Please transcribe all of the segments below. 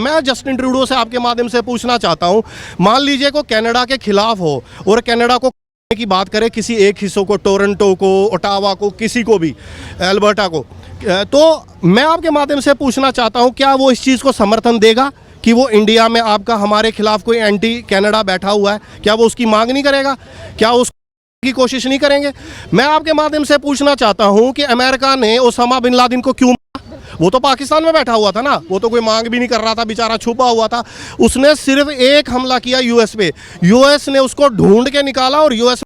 मैं Justin Trudeau से आपके माध्यम से पूछना चाहता हूं, मान लीजिए को कनाडा के खिलाफ हो और कनाडा को की बात करें, किसी एक हिस्सों को, टोरंटो को, ओटावा को, किसी को भी, अल्बर्टा को, तो मैं आपके माध्यम से पूछना चाहता हूं, क्या वो इस चीज़ को समर्थन देगा कि वो इंडिया में आपका हमारे खिलाफ कोई एंटी कनाडा बैठा हुआ है? क्या वो उसकी मांग नहीं करेगा? क्या उसकी कोशिश नहीं करेंगे? मैं आपके माध्यम से पूछना चाहता हूं कि अमेरिका ने ओसामा बिन लादेन को क्यों, वो तो पाकिस्तान में बैठा हुआ था ना, वो तो कोई मांग भी नहीं कर रहा था, बेचारा छुपा हुआ था। उसने सिर्फ एक हमला किया यूएस पे, यूएस ने उसको ढूंढ के निकाला और यूएस।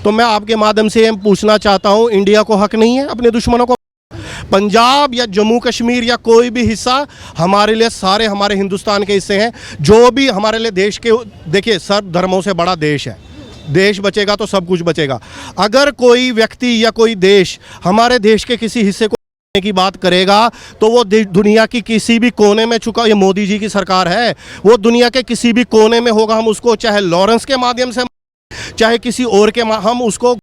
तो मैं आपके माध्यम से पूछना चाहता हूं, इंडिया को हक नहीं है अपने दुश्मनों को? पंजाब या जम्मू कश्मीर या कोई भी हिस्सा हमारे लिए, सारे हमारे हिंदुस्तान के हिस्से हैं, जो भी हमारे लिए देश के, देखिए सर्व धर्मों से बड़ा देश है, देश बचेगा तो सब कुछ बचेगा। अगर कोई व्यक्ति या कोई देश हमारे देश के किसी हिस्से को की बात करेगा तो वो दुनिया की किसी भी कोने में, चुका ये मोदी जी की सरकार है, वो दुनिया के किसी भी कोने में होगा, हम उसको चाहे लॉरेंस के माध्यम से, चाहे किसी और के, हम उसको,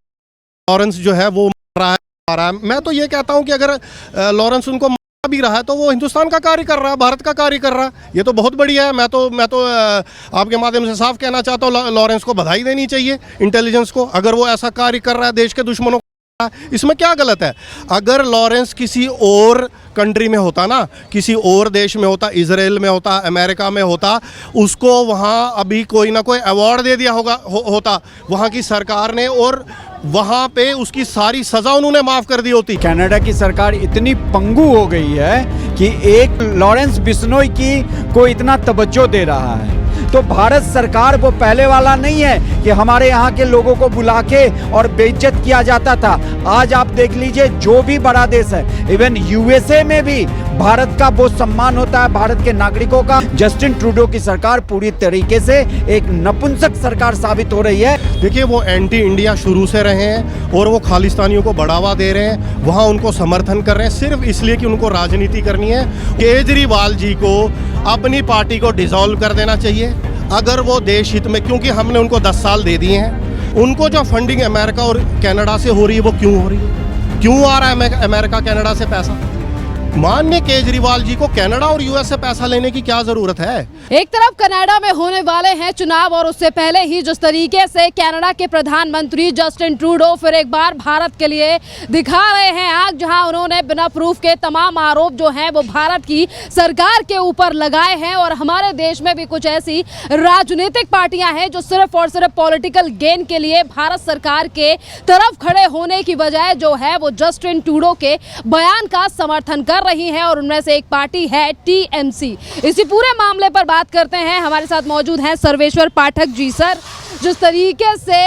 लॉरेंस जो है वो मार रहा है। मैं तो ये कहता हूं कि अगर लॉरेंस उनको मार भी रहा है तो वो हिंदुस्तान का कार्य कर रहा है, भारत का कार्य कर रहा है, ये तो बहुत बढ़िया है। मैं तो आपके माध्यम से साफ कहना चाहता हूँ, लॉरेंस को बधाई देनी चाहिए, इंटेलिजेंस को, अगर वो ऐसा कार्य कर रहा है देश के दुश्मनों। इसमें क्या गलत है? अगर लॉरेंस किसी और कंट्री में होता ना, किसी और देश में होता, इजराइल में होता, अमेरिका में होता, उसको वहाँ अभी कोई ना कोई अवार्ड दे दिया होता वहाँ की सरकार ने, और वहाँ पे उसकी सारी सज़ा उन्होंने माफ़ कर दी होती। कनाडा की सरकार इतनी पंगु हो गई है कि एक लॉरेंस बिश्नोई की को इतना तवज्जो दे रहा है। तो भारत सरकार वो पहले वाला नहीं है कि हमारे यहाँ के लोगों को बुला के और बेइज्जत किया जाता था। आज आप देख लीजिए, जो भी बड़ा देश है, इवन यूएसए में भी भारत का वो सम्मान होता है, भारत के नागरिकों का। जस्टिन ट्रूडो की सरकार पूरी तरीके से एक नपुंसक सरकार साबित हो रही है। देखिए, वो एंटी इंडिया शुरू से रहे हैं और वो खालिस्तानियों को बढ़ावा दे रहे हैं, वहाँ उनको समर्थन कर रहे हैं सिर्फ इसलिए कि उनको राजनीति करनी है। केजरीवाल जी को अपनी पार्टी को डिसॉल्व कर देना चाहिए अगर वो देश हित में, क्योंकि हमने उनको 10 साल दे दिए हैं। उनको जो फंडिंग अमेरिका और कनाडा से हो रही है, वो क्यों हो रही है? क्यों आ रहा है अमेरिका कनाडा से पैसा? माननीय केजरीवाल जी को कनाडा और यूएस से पैसा लेने की क्या जरूरत है? एक तरफ कनाडा में होने वाले हैं चुनाव, और उससे पहले ही जिस तरीके से कनाडा के प्रधानमंत्री जस्टिन ट्रूडो फिर एक बार भारत के लिए दिखा रहे हैं आग, जहां उन्होंने बिना प्रूफ के तमाम आरोप जो हैं वो भारत की सरकार के ऊपर लगाए हैं। और हमारे देश में भी कुछ ऐसी राजनीतिक पार्टियां हैं जो सिर्फ और सिर्फ पॉलिटिकल गेन के लिए भारत सरकार के तरफ खड़े होने की बजाय जो है वो जस्टिन ट्रूडो के बयान का समर्थन कर रही है, और उनमें से एक पार्टी है टीएमसी। इसी पूरे मामले पर बात करते हैं, हमारे साथ मौजूद हैं सर्वेश्वर पाठक जी। सर, जिस तरीके से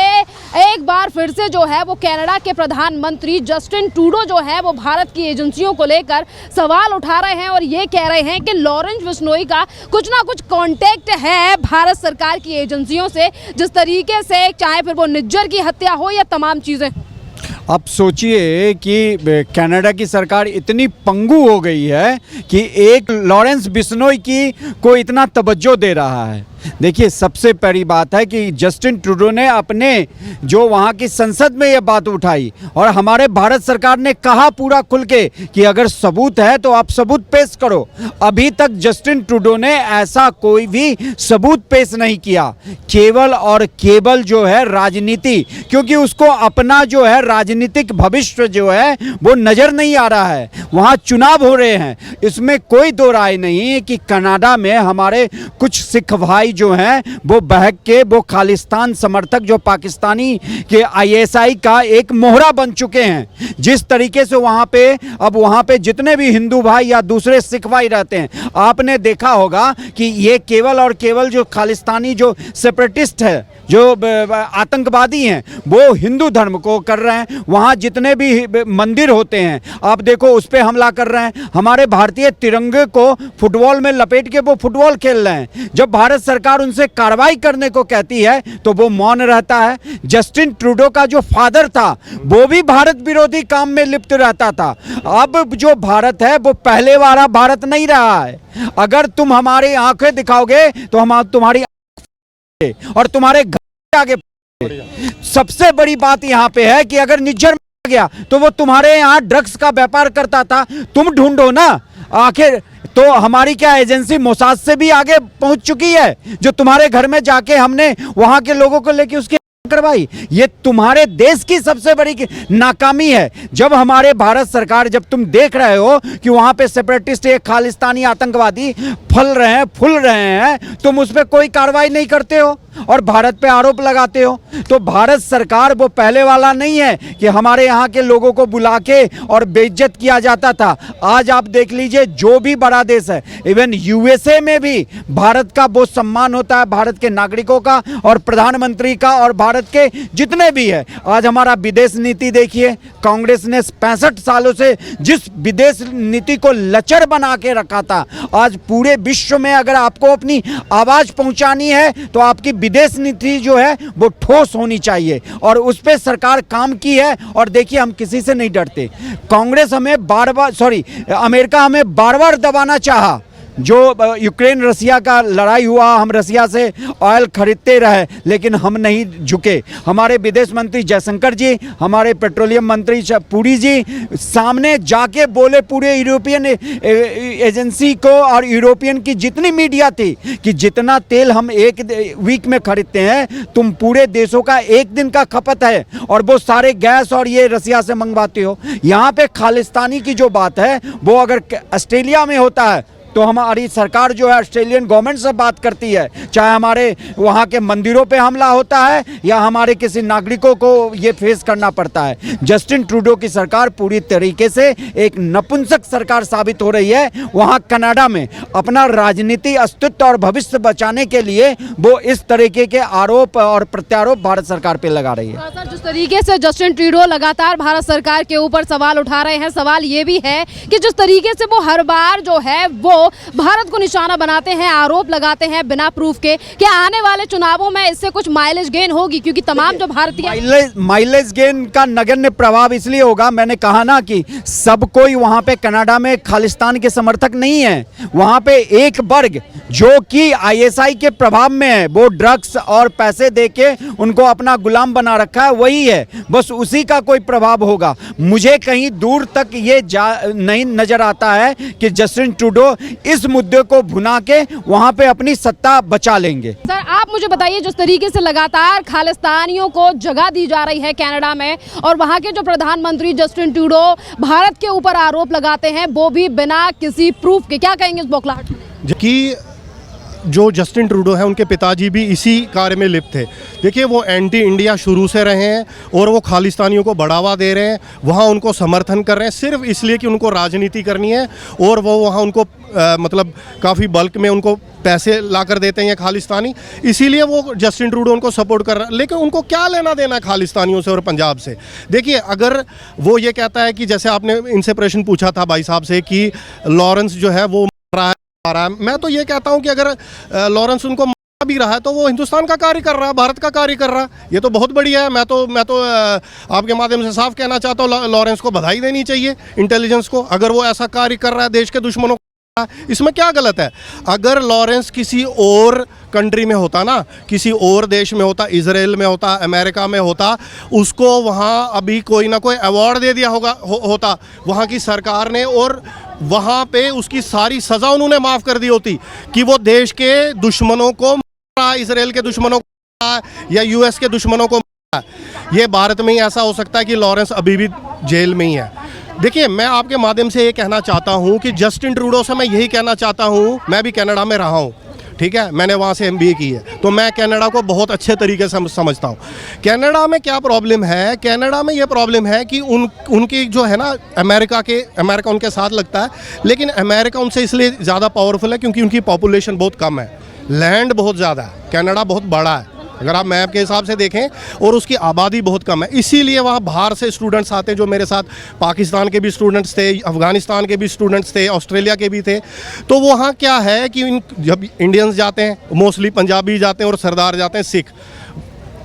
एक बार फिर से जो है वो कनाडा के प्रधानमंत्री जस्टिन ट्रूडो जो है वो भारत की एजेंसियों को लेकर सवाल उठा रहे हैं और ये कह रहे हैं कि लॉरेंस बिश्नोई का कुछ ना कुछ कांटेक्ट है भारत सरकार की एजेंसियों से, जिस तरीके से चाहे फिर वो निज्जर की हत्या हो या तमाम चीज़ें। अब सोचिए कि कनाडा की सरकार इतनी पंगु हो गई है कि एक लॉरेंस बिश्नोई की को इतना तवज्जो दे रहा है। देखिए, सबसे पहली बात है कि जस्टिन ट्रूडो ने अपने जो वहाँ की संसद में ये बात उठाई, और हमारे भारत सरकार ने कहा पूरा खुल के कि अगर सबूत है तो आप सबूत पेश करो। अभी तक जस्टिन ट्रूडो ने ऐसा कोई भी सबूत पेश नहीं किया, केवल और केवल जो है राजनीति, क्योंकि उसको अपना जो है राजनीतिक भविष्य जो है वो नज़र नहीं आ रहा है। वहाँ चुनाव हो रहे हैं, इसमें कोई दो राय नहीं कि कनाडा में हमारे कुछ सिख भाई जो हैं वो बहक के वो खालिस्तान समर्थक जो पाकिस्तानी के आईएसआई का एक मोहरा बन चुके हैं। जिस तरीके से वहां पे जितने भी हिंदू भाई या दूसरे सिख भाई रहते हैं, आपने देखा होगा कि ये केवल और केवल जो खालिस्तानी जो सेपरेटिस्ट है, जो आतंकवादी हैं, वो हिंदू धर्म को कर रहे हैं। वहाँ जितने भी मंदिर होते हैं आप देखो उस पर हमला कर रहे हैं। हमारे भारतीय तिरंगे को फुटबॉल में लपेट के वो फुटबॉल खेल रहे हैं। जब भारत सरकार उनसे कार्रवाई करने को कहती है तो वो मौन रहता है। जस्टिन ट्रूडो का जो फादर था वो भी भारत विरोधी काम में लिप्त रहता था। अब जो भारत है वो पहले वाला भारत नहीं रहा है। अगर तुम हमारी आंखें दिखाओगे तो हम तुम्हारी और तुम्हारे घर आगे। सबसे बड़ी बात यहां पे है कि अगर निज्जर गया तो वो तुम्हारे यहाँ ड्रग्स का व्यापार करता था, तुम ढूंढो ना। आखिर तो हमारी क्या एजेंसी मोसाद से भी आगे पहुंच चुकी है, जो तुम्हारे घर में जाके हमने वहां के लोगों को लेके उसकी करवाई। ये तुम्हारे देश की सबसे बड़ी नाकामी है। जब हमारे भारत सरकार, जब तुम देख रहे हो कि वहां पे सेपरेटिस्ट, एक खालिस्तानी आतंकवादी फल रहे हैं, फूल रहे हैं, तुम उस पर कोई कार्रवाई नहीं करते हो और भारत पे आरोप लगाते हो। तो भारत सरकार वो पहले वाला नहीं है कि हमारे यहाँ के लोगों को बुला के और बेइज्जत किया जाता था। आज आप देख लीजिए, जो भी बड़ा देश है, इवन यूएसए में भी भारत का बहुत सम्मान होता है, भारत के नागरिकों का और प्रधानमंत्री का और भारत के जितने भी है। आज हमारा विदेश नीति देखिए, कांग्रेस ने 65 सालों से जिस विदेश नीति को लचर बना के रखा था, आज पूरे विश्व में अगर आपको अपनी आवाज पहुंचानी है तो आपकी विदेश नीति जो है वो ठोस होनी चाहिए और उस पर सरकार काम की है। और देखिए, हम किसी से नहीं डरते। कांग्रेस हमें अमेरिका हमें बार बार दबाना चाहा। जो यूक्रेन रसिया का लड़ाई हुआ, हम रसिया से ऑयल खरीदते रहे, लेकिन हम नहीं झुके। हमारे विदेश मंत्री जयशंकर जी, हमारे पेट्रोलियम मंत्री पुरी जी सामने जाके बोले पूरे यूरोपियन एजेंसी को और यूरोपियन की जितनी मीडिया थी कि जितना तेल हम एक वीक में खरीदते हैं, तुम पूरे देशों का एक दिन का खपत है और वो सारे गैस और ये रसिया से मंगवाते हो। यहाँ पे खालिस्तानी की जो बात है वो अगर ऑस्ट्रेलिया में होता है तो हमारी सरकार जो है ऑस्ट्रेलियन गवर्नमेंट से बात करती है, चाहे हमारे वहाँ के मंदिरों पे हमला होता है या हमारे किसी नागरिकों को ये फेस करना पड़ता है। जस्टिन ट्रूडो की सरकार पूरी तरीके से एक नपुंसक सरकार साबित हो रही है। वहाँ कनाडा में अपना राजनीति, अस्तित्व और भविष्य बचाने के लिए वो इस तरीके के आरोप और प्रत्यारोप भारत सरकार पे लगा रही है। सर, जिस तरीके से जस्टिन ट्रूडो लगातार भारत सरकार के ऊपर सवाल उठा रहे हैं, सवाल ये भी है कि जिस तरीके से वो हर बार जो है वो भारत को निशाना बनाते हैं, आरोप लगाते हैं बिना प्रूफ के, क्या आने वाले चुनावों में इससे कुछ माइलेज गेन होगी? क्योंकि तमाम जो भारतीय माइलेज गेन का नगण्य प्रभाव इसलिए होगा, मैंने कहा ना कि सब कोई वहां पे कनाडा में खालिस्तान के समर्थक नहीं है। वहां पे एक वर्ग जो कि आईएसआई के प्रभाव में है, वो ड्रग्स और पैसे देके उनको अपना गुलाम बना रखा है, वही है, बस उसी का कोई प्रभाव होगा। मुझे कहीं दूर तक ये नहीं नजर आता है कि जस्टिन ट्रूडो इस मुद्दे को भुना के वहां पे अपनी सत्ता बचा लेंगे। सर, आप मुझे बताइए, जिस तरीके से लगातार खालिस्तानियों को जगह दी जा रही है कनाडा में और वहां के जो प्रधानमंत्री जस्टिन ट्रूडो भारत के ऊपर आरोप लगाते हैं वो भी बिना किसी प्रूफ के, क्या कहेंगे इस बौखलाहट? कि जो जस्टिन ट्रूडो है, उनके पिताजी भी इसी कार्य में लिप्त थे। देखिए, वो एंटी इंडिया शुरू से रहे हैं और वो खालिस्तानियों को बढ़ावा दे रहे हैं, वहाँ उनको समर्थन कर रहे हैं सिर्फ इसलिए कि उनको राजनीति करनी है और वो वहाँ उनको मतलब काफ़ी बल्क में उनको पैसे ला कर देते हैं ये खालिस्तानी, इसीलिए वो जस्टिन ट्रूडो उनको सपोर्ट कर रहा है। लेकिन उनको क्या लेना देना है खालिस्तानियों से और पंजाब से? देखिए, अगर वो ये कहता है कि जैसे आपने इनसे प्रश्न पूछा था भाई साहब से कि लॉरेंस जो है वो मर रहा है, मैं तो ये कहता हूं कि अगर लॉरेंस उनको मार भी रहा है तो वो हिंदुस्तान का कार्य कर रहा है, भारत का कार्य कर रहा है, ये तो बहुत बढ़िया है। मैं तो आपके माध्यम से साफ कहना चाहता हूँ, लॉरेंस को बधाई देनी चाहिए, इंटेलिजेंस को, अगर वो ऐसा कार्य कर रहा है देश के दुश्मनों को। इसमें क्या गलत है? अगर लॉरेंस किसी और कंट्री में होता ना, किसी और देश में होता, इजराइल में होता, अमेरिका में होता, उसको वहाँ अभी कोई ना कोई अवार्ड दे दिया होता वहाँ की सरकार ने, और वहाँ पे उसकी सारी सज़ा उन्होंने माफ़ कर दी होती कि वो देश के दुश्मनों को मारा, इजराइल के दुश्मनों को मारा या यूएस के दुश्मनों को मारा। ये भारत में ही ऐसा हो सकता है कि लॉरेंस अभी भी जेल में ही है। देखिए, मैं आपके माध्यम से ये कहना चाहता हूँ कि जस्टिन ट्रूडो से मैं यही कहना चाहता हूँ, मैं भी कनाडा में रहा हूँ, ठीक है, मैंने वहाँ से MBA की है, तो मैं कनाडा को बहुत अच्छे तरीके से समझता हूँ। कनाडा में क्या प्रॉब्लम है? कनाडा में ये प्रॉब्लम है कि उनकी जो है ना, अमेरिका उनके साथ लगता है, लेकिन अमेरिका उनसे इसलिए ज़्यादा पावरफुल है क्योंकि उनकी पॉपुलेशन बहुत कम है, लैंड बहुत ज़्यादा है, कनाडा बहुत बड़ा है अगर आप मैप के हिसाब से देखें, और उसकी आबादी बहुत कम है, इसीलिए वहाँ बाहर से स्टूडेंट्स आते हैं। जो मेरे साथ पाकिस्तान के भी स्टूडेंट्स थे, अफ़गानिस्तान के भी स्टूडेंट्स थे, ऑस्ट्रेलिया के भी थे। तो वहाँ क्या है कि जब इंडियंस जाते हैं, मोस्टली पंजाबी जाते हैं और सरदार जाते हैं सिख,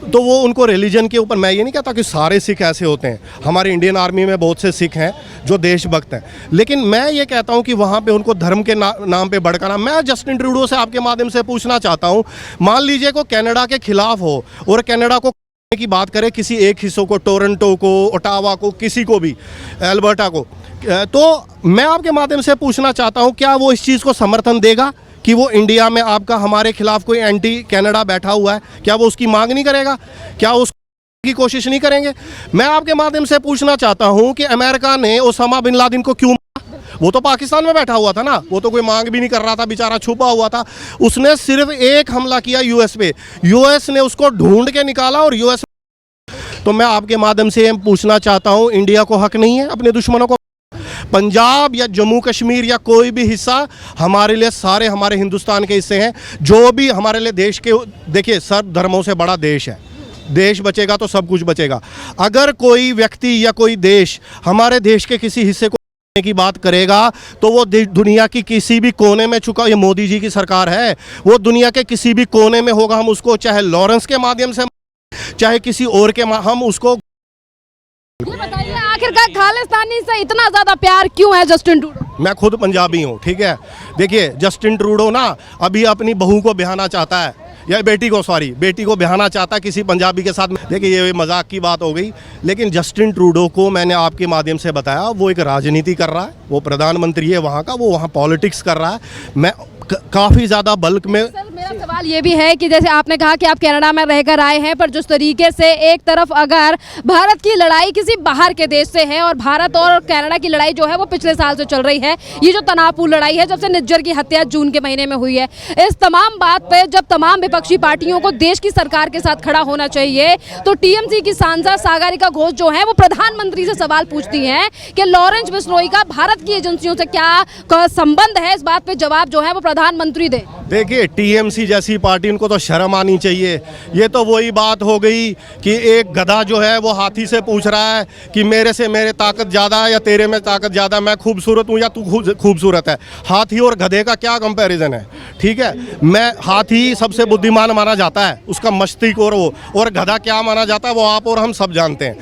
तो वो उनको रिलीजन के ऊपर, मैं ये नहीं कहता कि सारे सिख ऐसे होते हैं, हमारे इंडियन आर्मी में बहुत से सिख हैं जो देशभक्त हैं, लेकिन मैं ये कहता हूँ कि वहाँ पे उनको धर्म के नाम पे भड़काना। मैं जस्टिन ट्रूडो से आपके माध्यम से पूछना चाहता हूँ, मान लीजिए को कनाडा के खिलाफ हो और कनाडा को की बात करें, किसी एक हिस्सों को, टोरंटो को, ओटावा को, किसी को भी, एल्बर्टा को, तो मैं आपके माध्यम से पूछना चाहता हूं, क्या वो इस चीज़ को समर्थन देगा कि वो इंडिया में आपका हमारे खिलाफ कोई एंटी कनाडा बैठा हुआ है? क्या वो उसकी मांग नहीं करेगा? क्या उसकी कोशिश नहीं करेंगे? मैं आपके माध्यम से पूछना चाहता हूं कि अमेरिका ने ओसामा बिन लादेन को क्यों मारा? वो तो पाकिस्तान में बैठा हुआ था ना, वो तो कोई मांग भी नहीं कर रहा था, बेचारा छुपा हुआ था। उसने सिर्फ एक हमला किया यूएस पे, यूएस ने उसको ढूंढ के निकाला और यूएस। तो मैं आपके माध्यम से पूछना चाहता हूं, इंडिया को हक नहीं है अपने दुश्मनों को? पंजाब या जम्मू कश्मीर या कोई भी हिस्सा हमारे लिए, सारे हमारे हिंदुस्तान के हिस्से हैं। जो भी हमारे लिए देश के, देखिए सब धर्मों से बड़ा देश है, देश बचेगा तो सब कुछ बचेगा। अगर कोई व्यक्ति या कोई देश हमारे देश के किसी हिस्से को की बात करेगा तो वो दुनिया की किसी भी कोने में, चुका ये मोदी जी की सरकार है, वो दुनिया के किसी भी कोने में होगा, हम उसको चाहे लॉरेंस के माध्यम से चाहे किसी और के हम उसको। ये बताइए आखिरकार खालिस्तानी से इतना ज्यादा प्यार क्यों है जस्टिन ट्रूडो? मैं खुद पंजाबी हूँ, ठीक है। देखिए जस्टिन ट्रूडो ना अभी अपनी बहू को ब्याहना चाहता है, या बेटी को ब्याहना चाहता है किसी पंजाबी के साथ। देखिए ये मजाक की बात हो गई, लेकिन जस्टिन ट्रूडो को मैंने आपके माध्यम से बताया, वो एक राजनीति कर रहा है, वो प्रधानमंत्री है वहाँ का, वो वहाँ पॉलिटिक्स कर रहा है। मैं काफ़ी ज़्यादा बल्क में। सर मेरा सवाल ये भी है कि जैसे आपने कहा कि आप कनाडा में रहकर आए हैं, पर जिस तरीके से एक तरफ अगर भारत की लड़ाई किसी बाहर के देश से है और भारत और कनाडा की लड़ाई जो है वो पिछले साल से चल रही है, ये जो तनावपूर्ण लड़ाई है जब से निज्जर की हत्या जून के महीने में हुई है, इस तमाम बात पे जब तमाम विपक्षी पार्टियों को देश की सरकार के साथ खड़ा होना चाहिए, तो टीएमसी की सांसद सागरिका घोष जो है वो प्रधानमंत्री से सवाल पूछती हैं कि लॉरेंस बिश्नोई का भारत की एजेंसियों से क्या संबंध है, इस बात पे जवाब जो है वो प्रधानमंत्री दे। देखिए टीएमसी जैसी पार्टी, उनको तो शर्म आनी चाहिए। ये तो वही बात हो गई कि एक गधा जो है वो हाथी से पूछ रहा है कि मेरे से मेरे ताकत ज़्यादा है या तेरे में ताकत ज़्यादा, मैं खूबसूरत हूँ या तू खूबसूरत है। हाथी और गधे का क्या कंपैरिजन है? ठीक है, मैं हाथी सबसे बुद्धिमान माना जाता है, उसका मस्तिष्क, और गधा क्या माना जाता है वो आप और हम सब जानते हैं।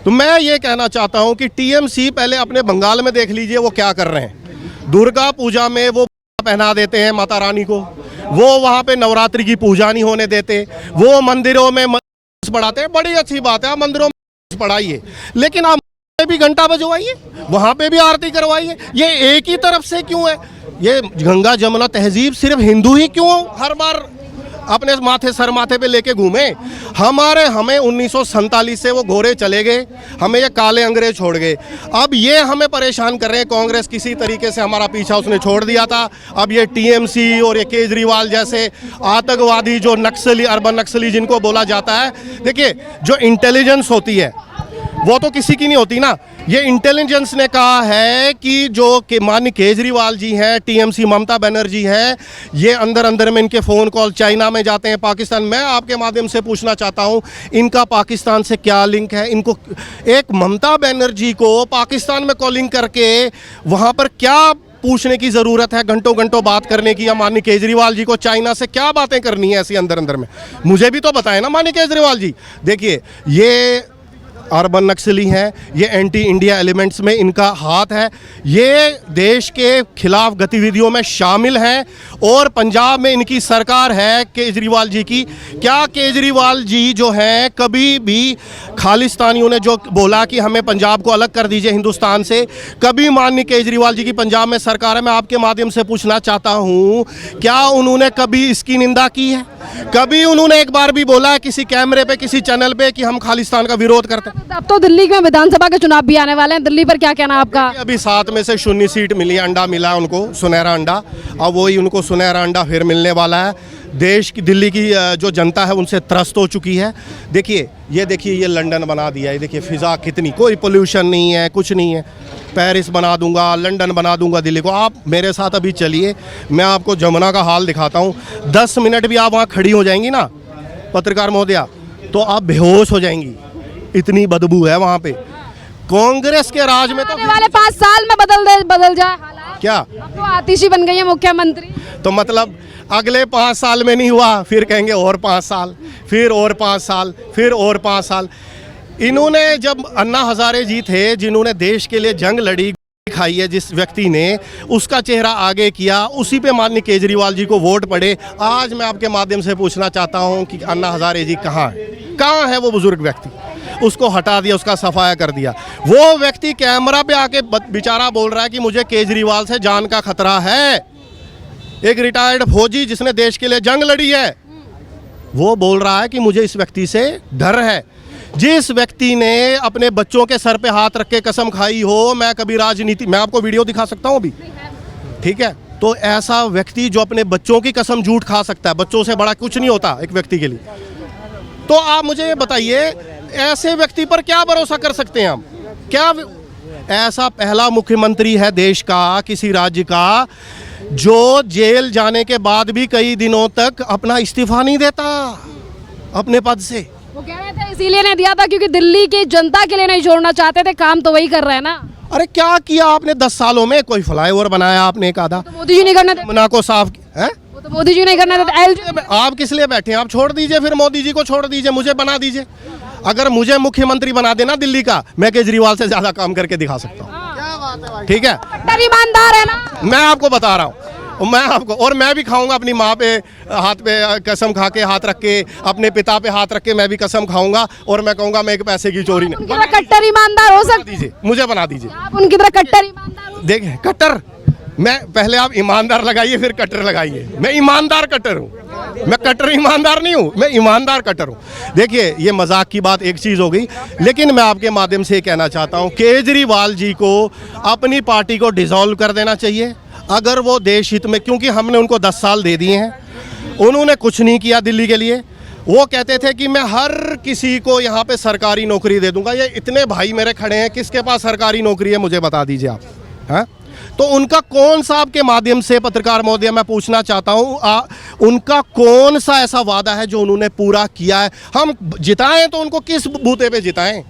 तो मैं ये कहना चाहता हूँ कि टीएमसी पहले अपने बंगाल में देख लीजिए वो क्या कर रहे हैं। दुर्गा पूजा में वो पहना देते हैं माता रानी को, वो वहाँ पे नवरात्रि की पूजा नहीं होने देते, वो मंदिरों में पढ़ाते हैं। बड़ी अच्छी बात है, आप मंदिरों में पढ़ाइए, लेकिन आप भी घंटा बजवाइए, वहाँ पे भी आरती करवाइए। ये एक ही तरफ से क्यों है? ये गंगा जमुना तहजीब सिर्फ हिंदू ही क्यों हर बार अपने माथे पे लेके घूमे? हमें 1947 से वो गोरे चले गए, हमें ये काले अंग्रेज छोड़ गए, अब ये हमें परेशान कर रहे हैं। कांग्रेस किसी तरीके से हमारा पीछा उसने छोड़ दिया था, अब ये टीएमसी और ये केजरीवाल जैसे आतंकवादी जो नक्सली, अर्बन नक्सली जिनको बोला जाता है। देखिए जो इंटेलिजेंस होती है वो तो किसी की नहीं होती ना। ये इंटेलिजेंस ने कहा है कि जो माननीय केजरीवाल जी हैं, टीएमसी ममता बनर्जी हैं, ये अंदर में इनके फ़ोन कॉल चाइना में जाते हैं, पाकिस्तान। मैं आपके माध्यम से पूछना चाहता हूं इनका पाकिस्तान से क्या लिंक है? इनको एक ममता बनर्जी को पाकिस्तान में कॉलिंग करके वहाँ पर क्या पूछने की ज़रूरत है, घंटों घंटों बात करने की? या माननीय केजरीवाल जी को चाइना से क्या बातें करनी है ऐसी अंदर में? मुझे भी तो बताएं ना माननीय केजरीवाल जी। देखिए ये अर्बन नक्सली हैं, ये एंटी इंडिया एलिमेंट्स में इनका हाथ है, ये देश के खिलाफ गतिविधियों में शामिल हैं, और पंजाब में इनकी सरकार है केजरीवाल जी की। क्या केजरीवाल जी जो हैं कभी भी खालिस्तानियों ने जो बोला कि हमें पंजाब को अलग कर दीजिए हिंदुस्तान से, कभी माननीय केजरीवाल जी की पंजाब में सरकार है? मैं आपके माध्यम से पूछना चाहता हूँ क्या उन्होंने कभी इसकी निंदा की है? कभी उन्होंने एक बार भी बोला है किसी कैमरे पे, किसी चैनल पे कि हम खालिस्तान का विरोध करते हैं? अब तो दिल्ली में विधानसभा के चुनाव भी आने वाले हैं, दिल्ली पर क्या कहना आपका? अभी 7 में से 0 सीट मिली, अंडा मिला उनको, सुनहरा अंडा। अब वही उनको सुनहरा अंडा फिर मिलने वाला है। देश की, दिल्ली की जो जनता है उनसे त्रस्त हो चुकी है। देखिए ये लंदन बना दिया है, देखिए फिज़ा कितनी, कोई पोल्यूशन नहीं है, कुछ नहीं है। पेरिस बना दूंगा, लंदन बना दूंगा दिल्ली को। आप मेरे साथ अभी चलिए, मैं आपको जमुना का हाल दिखाता हूँ। 10 मिनट भी आप वहाँ खड़ी हो जाएंगी ना पत्रकार महोदया, तो आप बेहोश हो जाएंगी, इतनी बदबू है वहाँ पे। कांग्रेस के राज में तो आने वाले 5 साल में बदल जाए हालात। क्या अब तो आतिशी बन गई है मुख्यमंत्री, तो मतलब अगले 5 साल में नहीं हुआ, फिर कहेंगे और 5 साल, फिर और 5 साल, फिर और 5 साल। इन्होंने जब अन्ना हजारे जी थे, जिन्होंने देश के लिए जंग लड़ी, खाई है जिस व्यक्ति ने, उसका चेहरा आगे किया, उसी पे माननीय केजरीवाल जी को वोट पड़े। आज मैं आपके माध्यम से पूछना चाहता हूं कि अन्ना हजारे जी कहाँ है वो बुजुर्ग व्यक्ति? उसको हटा दिया, उसका सफाया कर दिया। वो व्यक्ति कैमरा पे आके बेचारा बोल रहा है कि मुझे केजरीवाल से जान का खतरा है। एक रिटायर्ड फौजी जिसने देश के लिए जंग लड़ी है, वो बोल रहा है कि मुझे इस व्यक्ति से डर है। जिस व्यक्ति ने अपने बच्चों के सर पे हाथ रख के कसम खाई हो, मैं कभी राजनीति, मैं आपको वीडियो दिखा सकता हूँ अभी, ठीक है, तो ऐसा व्यक्ति जो अपने बच्चों की कसम झूठ खा सकता है, बच्चों से बड़ा कुछ नहीं होता एक व्यक्ति के लिए, तो आप मुझे ये बताइए ऐसे व्यक्ति पर क्या भरोसा कर सकते हैं हम? क्या ऐसा पहला मुख्यमंत्री है देश का, किसी राज्य का, जो जेल जाने के बाद भी कई दिनों तक अपना इस्तीफा नहीं देता अपने पद से। वो कह रहे थे इसीलिए नहीं दिया था क्योंकि दिल्ली की जनता के लिए नहीं छोड़ना चाहते थे, काम तो वही कर रहे हैं ना। अरे क्या किया आपने 10 सालों में? कोई फ्लाईओवर बनाया आपने एक आधा, तो मोदी जी नहीं करने थे, यमुना को साफ है? वो तो मोदी जी नहीं करने थे। LG आप किस लिए बैठे हैं? आप छोड़ दीजिए, फिर मोदी जी को छोड़ दीजिए, मुझे बना दीजिए। अगर मुझे मुख्यमंत्री बना देना दिल्ली का, मैं केजरीवाल से ज्यादा काम करके दिखा सकता हूँ, ठीक है? कट्टर ईमानदार है ना। मैं आपको बता रहा हूँ, मैं आपको, और मैं भी खाऊंगा अपनी माँ पे हाथ पे कसम खा के, हाथ रख के, अपने पिता पे हाथ रख के मैं भी कसम खाऊंगा, और मैं कहूंगा मैं एक पैसे की चोरी नहीं। उनकी तरह कट्टर ईमानदार हो सकते दीजिए, मुझे बना दीजिए। आप उनकी तरह कट्टर ईमानदार हो। देखिए कट्टर, मैं पहले आप ईमानदार लगाइए फिर कट्टर लगाइए। मैं ईमानदार कट्टर हूँ, मैं कट्टर ईमानदार नहीं हूँ, मैं ईमानदार कट्टर हूँ। देखिए ये मजाक की बात एक चीज़ हो गई, लेकिन मैं आपके माध्यम से कहना चाहता हूँ केजरीवाल जी को अपनी पार्टी को डिसॉल्व कर देना चाहिए अगर वो देश हित में, क्योंकि हमने उनको 10 साल दे दिए हैं, उन्होंने कुछ नहीं किया दिल्ली के लिए। वो कहते थे कि मैं हर किसी को यहाँ पे सरकारी नौकरी दे दूंगा। ये इतने भाई मेरे खड़े हैं, किसके पास सरकारी नौकरी है मुझे बता दीजिए आप, हैं? तो उनका कौन सा, आपके माध्यम से पत्रकार महोदय मैं पूछना चाहता हूँ, उनका कौन सा ऐसा वादा है जो उन्होंने पूरा किया है? हम जिताएं तो उनको किस बूते पे जिताएं?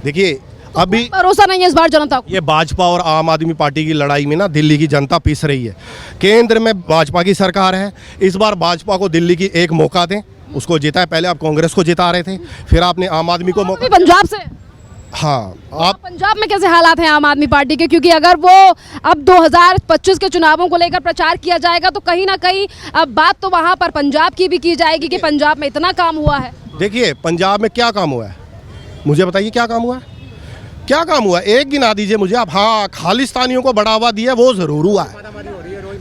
देखिए अभी भरोसा नहीं है इस बार जनता को। ये भाजपा और आम आदमी पार्टी की लड़ाई में ना दिल्ली की जनता पिस रही है। केंद्र में भाजपा की सरकार है, इस बार भाजपा को दिल्ली की एक मौका दें, उसको जिताएं। पहले आप कांग्रेस को जिता रहे थे, फिर आपने आम आदमी को मौका। पंजाब से, हाँ, आप पंजाब में कैसे हालात हैं आम आदमी पार्टी के? क्योंकि अगर वो अब 2025 के चुनावों को लेकर प्रचार किया जाएगा तो कहीं ना कहीं अब बात तो वहां पर पंजाब की भी की जाएगी कि पंजाब में इतना काम हुआ है। देखिए पंजाब में क्या काम हुआ है मुझे बताइए, क्या काम हुआ है? क्या काम हुआ? एक गिना दीजिए मुझे आप। हाँ, खालिस्तानियों को बढ़ावा दिया वो जरूर हुआ है।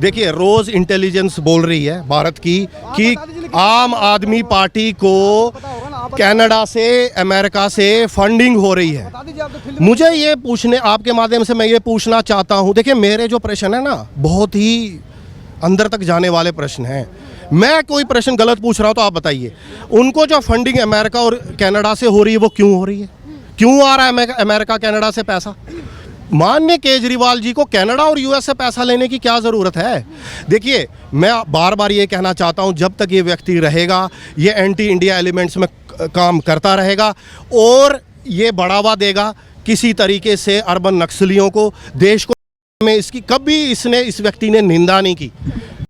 देखिए रोज इंटेलिजेंस बोल रही है भारत की कि आम आदमी पार्टी को कनाडा से, अमेरिका से फंडिंग हो रही है। मुझे ये पूछने, आपके माध्यम से मैं ये पूछना चाहता हूँ, देखिए मेरे जो प्रश्न है ना बहुत ही अंदर तक जाने वाले प्रश्न हैं। मैं कोई प्रश्न गलत पूछ रहा हूँ तो आप बताइए। उनको जो फंडिंग अमेरिका और कनाडा से हो रही है वो क्यों हो रही है? क्यों आ रहा है अमेरिका कनाडा से पैसा? माननीय केजरीवाल जी को कनाडा और यूएस से पैसा लेने की क्या ज़रूरत है? देखिए मैं बार बार ये कहना चाहता हूँ, जब तक ये व्यक्ति रहेगा ये एंटी इंडिया एलिमेंट्स में काम करता रहेगा और ये बढ़ावा देगा किसी तरीके से अर्बन नक्सलियों को, देश को में इसकी कभी इस व्यक्ति ने निंदा नहीं की।